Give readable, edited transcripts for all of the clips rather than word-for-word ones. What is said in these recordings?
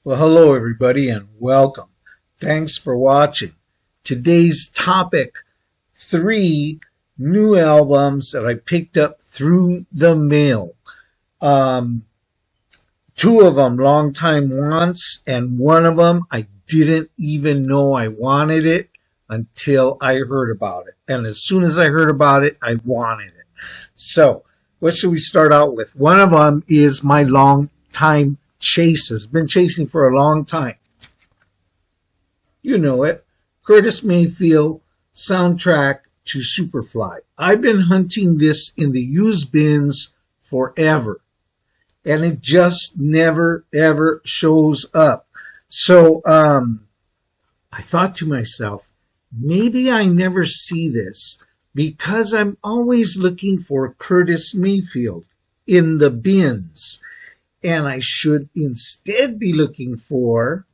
Well, hello everybody and welcome. Thanks for watching. Today's topic, 3 new albums that I picked up through the mail. 2 of them long time wants, and one of them I didn't even know I wanted it until I heard about it. And as soon as I heard about it, I wanted it. So, what should we start out with? One of them is my long time chases. Been chasing for a long time. You know it. Curtis Mayfield soundtrack to Superfly. I've been hunting this in the used bins forever, and it just never ever shows up. So I thought to myself, maybe I never see this because I'm always looking for Curtis Mayfield in the bins. And I should instead be looking for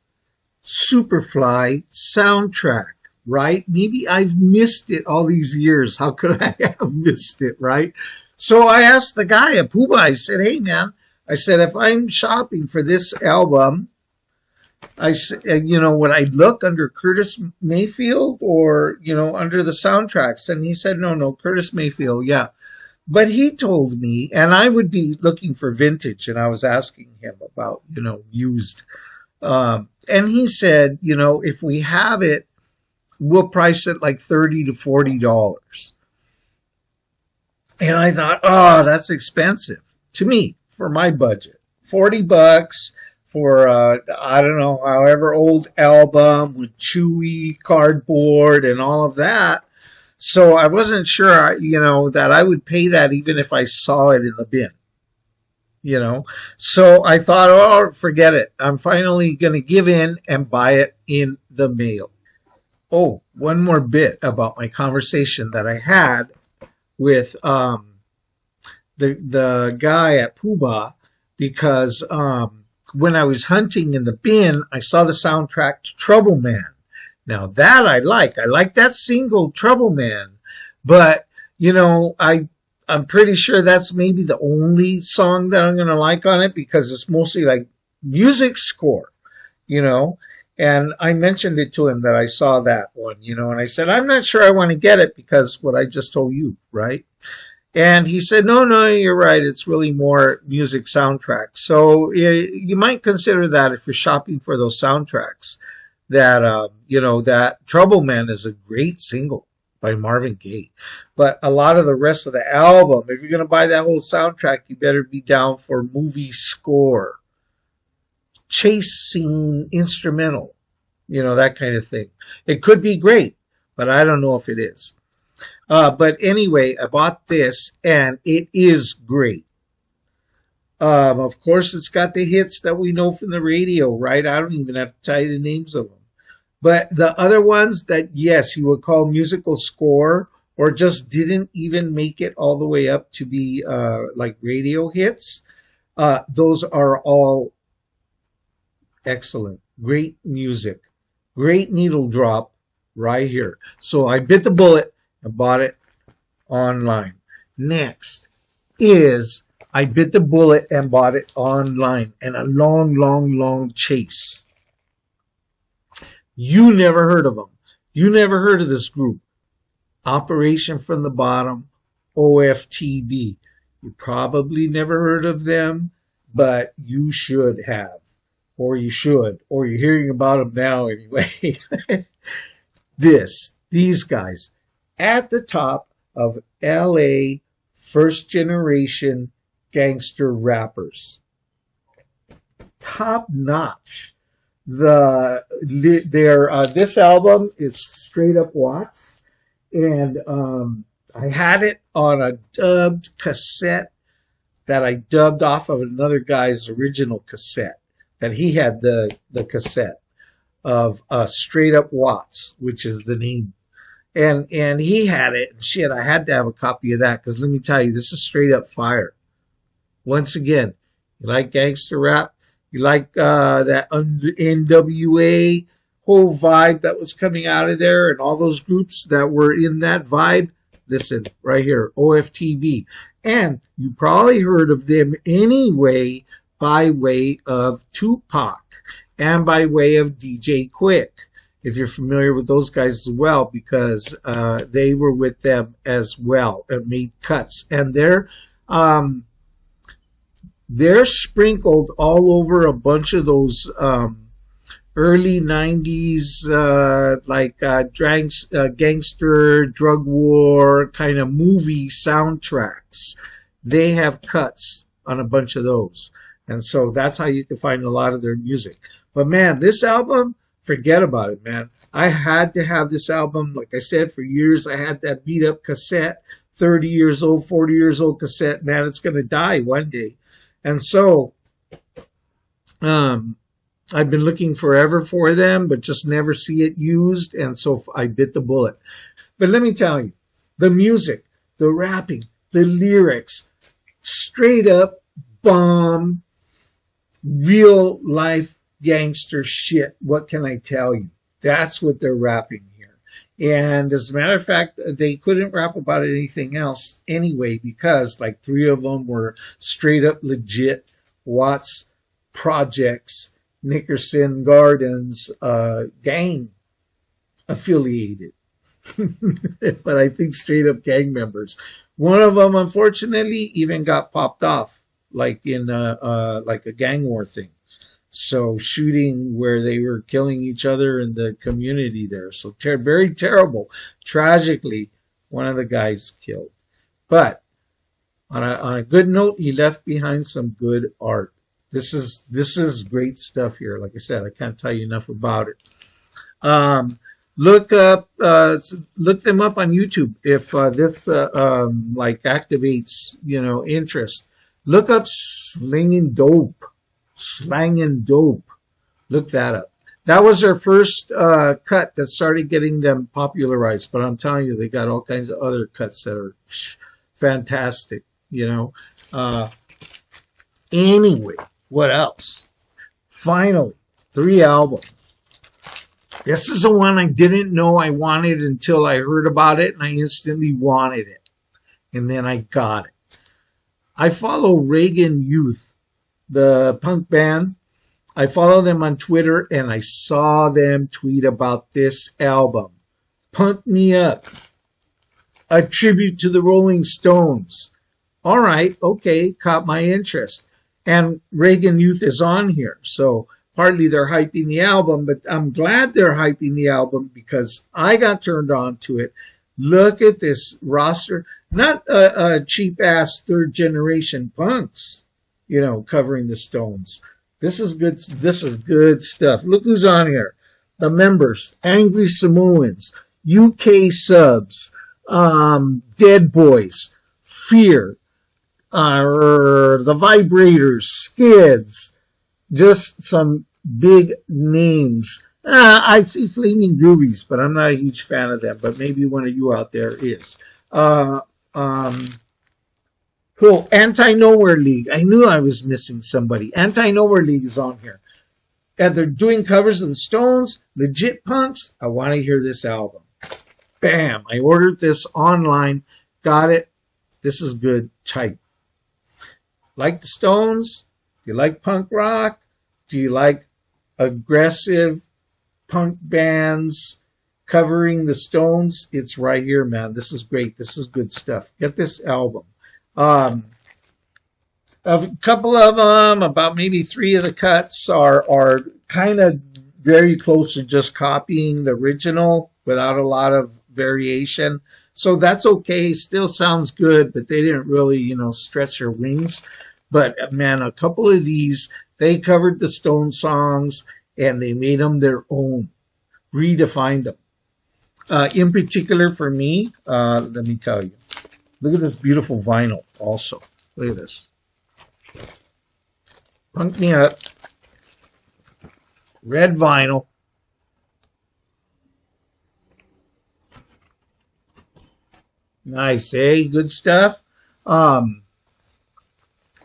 Superfly soundtrack, right? Maybe I've missed it all these years. How could I have missed it, right? So I asked the guy at Puba, I said, hey man, I said, if I'm shopping for this album, I said, would I look under Curtis Mayfield or, under the soundtracks? And he said, no, Curtis Mayfield, yeah. But he told me, and I would be looking for vintage, and I was asking him about, used. And he said, if we have it, we'll price it like $30 to $40. And I thought, oh, that's expensive to me for my budget. $40 for, I don't know, however old album with chewy cardboard and all of that. So I wasn't sure, that I would pay that even if I saw it in the bin, So I thought, oh, forget it. I'm finally going to give in and buy it in the mail. Oh, one more bit about my conversation that I had with the guy at Puba, because when I was hunting in the bin, I saw the soundtrack to Trouble Man. Now that I like that single Trouble Man, but I'm pretty sure that's maybe the only song that I'm going to like on it because it's mostly like music score, and I mentioned it to him that I saw that one, and I said, I'm not sure I want to get it because what I just told you, right? And he said, no, you're right. It's really more music soundtrack. So you might consider that if you're shopping for those soundtracks. That that Trouble Man is a great single by Marvin Gaye, but a lot of the rest of the album, if you're going to buy that whole soundtrack, you better be down for movie score, chase scene instrumental, that kind of thing. It could be great, but I don't know if it is. But anyway, I bought this and it is great. Of course, it's got the hits that we know from the radio, right? I don't even have to tell you the names of them. But the other ones that, yes, you would call musical score or just didn't even make it all the way up to be like radio hits, those are all excellent. Great music. Great needle drop right here. So I bit the bullet and bought it online. Next is I bit the bullet and bought it online, and a long chase. You never heard of them. You never heard of this group. Operation from the Bottom, OFTB. You probably never heard of them, but you should have. Or you should. Or you're hearing about them now anyway. These guys, at the top of LA first generation gangster rappers. Top notch. This album is straight up Watts, and I had it on a dubbed cassette that I dubbed off of another guy's original cassette. That he had the cassette of Straight Up Watts, which is the name, and he had it. And shit, I had to have a copy of that because let me tell you, this is straight up fire. Once again, you like gangster rap? You like that NWA whole vibe that was coming out of there and all those groups that were in that vibe? Listen, right here, OFTB. And you probably heard of them anyway by way of Tupac and by way of DJ Quick, if you're familiar with those guys as well, because they were with them as well and made cuts. And they're sprinkled all over a bunch of those early 90s gangster, drug war kind of movie soundtracks. They have cuts on a bunch of those. And so that's how you can find a lot of their music. But man, this album, forget about it, man. I had to have this album. Like I said, for years I had that beat up cassette, 30 years old, 40 years old cassette. Man, it's going to die one day. And so I've been looking forever for them, but just never see it used. And so I bit the bullet. But let me tell you, the music, the rapping, the lyrics, straight up bomb, real life gangster shit. What can I tell you? That's what they're rapping here. And as a matter of fact, they couldn't rap about anything else anyway, because like 3 of them were straight up legit Watts Projects, Nickerson Gardens gang affiliated. But I think straight up gang members. One of them, unfortunately, even got popped off, like in like a gang war thing. So shooting where they were killing each other in the community there. So very terrible. Tragically, one of the guys killed. But on a good note, he left behind some good art. This is great stuff here. Like I said, I can't tell you enough about it. Look them up on YouTube if this like activates interest. Look up Slangin' Dope. Look that up. That was their first cut that started getting them popularized. But I'm telling you, they got all kinds of other cuts that are fantastic. Anyway, what else? Finally, 3 albums. This is the one I didn't know I wanted until I heard about it, and I instantly wanted it. And then I got it. I follow Reagan Youth, the punk band. I follow them on Twitter, and I saw them tweet about this album. Punk Me Up. A tribute to the Rolling Stones. All right, okay, caught my interest. And Reagan Youth is on here, so partly they're hyping the album, but I'm glad they're hyping the album because I got turned on to it. Look at this roster. Not cheap-ass third-generation punks, covering the Stones. This is good. This is good stuff. Look who's on here. The members: Angry Samoans, UK Subs, Dead Boys, Fear, the Vibrators, Skids. Just some big names. I see Flaming Groovies, but I'm not a huge fan of them. But maybe one of you out there is. Cool. Anti-Nowhere League. I knew I was missing somebody. Anti-Nowhere League is on here. And they're doing covers of the Stones. Legit punks. I want to hear this album. Bam. I ordered this online. Got it. This is good. Type. Like the Stones? Do you like punk rock? Do you like aggressive punk bands covering the Stones? It's right here, man. This is great. This is good stuff. Get this album. A couple of them, about maybe 3 of the cuts are kind of very close to just copying the original without a lot of variation. So that's okay. Still sounds good, but they didn't really, stretch their wings. But man, a couple of these, they covered the Stone songs and they made them their own, redefined them. In particular for me, let me tell you, look at this beautiful vinyl also. Look at this. Punk Me Up. Red vinyl. Nice, eh? Good stuff.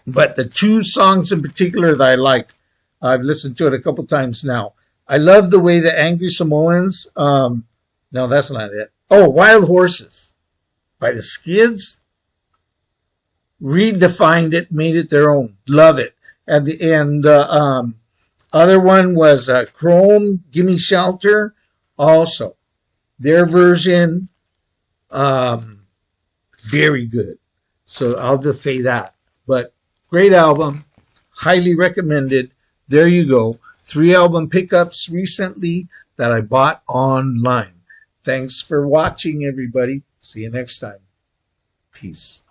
But the 2 songs in particular that I like, I've listened to it a couple times now. I love the way the Angry Samoans, no, that's not it. Oh, Wild Horses by the Skids. Redefined it, made it their own. Love it. And Other one was Chrome, Gimme Shelter. Also, their version, um, very good. So I'll just say that. But great album, highly recommended. There you go. 3 album pickups recently that I bought online. Thanks for watching, everybody. See you next time. Peace.